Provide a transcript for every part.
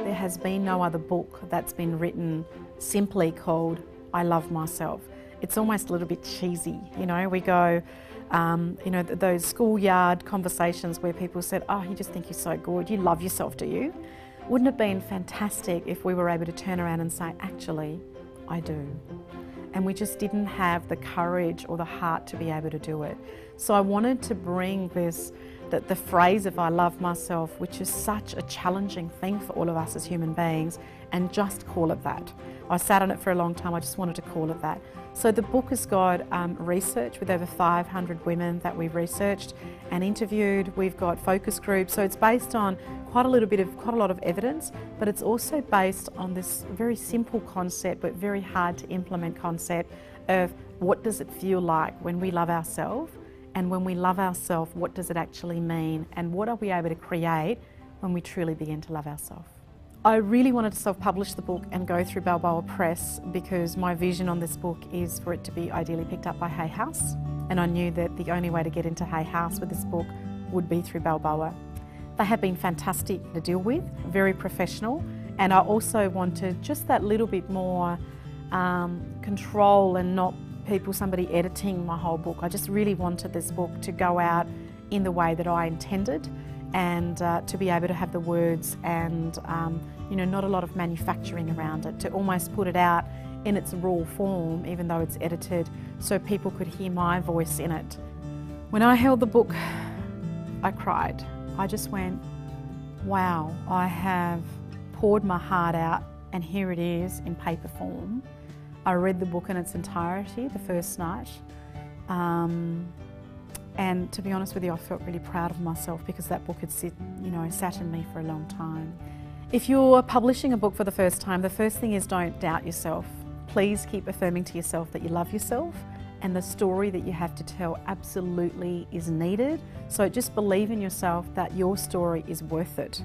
there has been no other book that's been written simply called I Love Myself. It's almost a little bit cheesy, you know, we go, you know, those schoolyard conversations where people said, oh, you just think you're so good, you love yourself, do you? Wouldn't it have been fantastic if we were able to turn around and say, actually, I do. And we just didn't have the courage or the heart to be able to do it. So I wanted to bring this, the phrase of I love myself, which is such a challenging thing for all of us as human beings, and just call it that. I sat on it for a long time, I just wanted to call it that. So the book has got research with over 500 women that we've researched and interviewed. We've got focus groups, so it's based on quite a lot of evidence, but it's also based on this very simple concept, but very hard to implement concept of what does it feel like when we love ourselves, and when we love ourselves, what does it actually mean, and what are we able to create when we truly begin to love ourselves. I really wanted to self-publish the book and go through Balboa Press because my vision on this book is for it to be ideally picked up by Hay House, and I knew that the only way to get into Hay House with this book would be through Balboa. They have been fantastic to deal with, very professional, and I also wanted just that little bit more control and not somebody editing my whole book. I just really wanted this book to go out in the way that I intended, and to be able to have the words and you know, not a lot of manufacturing around it, to almost put it out in its raw form, even though it's edited, so people could hear my voice in it. When I held the book, I cried. I just went, wow, I have poured my heart out and here it is in paper form. I read the book in its entirety the first night. And to be honest with you, I felt really proud of myself because that book had sat in me for a long time. If you're publishing a book for the first time, the first thing is don't doubt yourself. Please keep affirming to yourself that you love yourself, and the story that you have to tell absolutely is needed. So just believe in yourself that your story is worth it.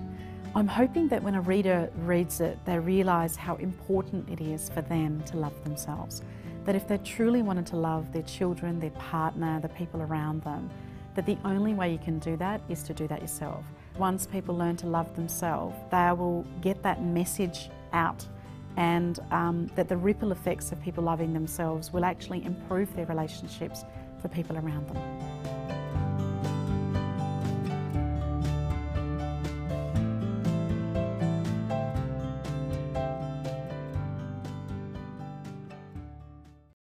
I'm hoping that when a reader reads it, they realise how important it is for them to love themselves. That if they truly wanted to love their children, their partner, the people around them, that the only way you can do that is to do that yourself. Once people learn to love themselves, they will get that message out, and that the ripple effects of people loving themselves will actually improve their relationships for people around them.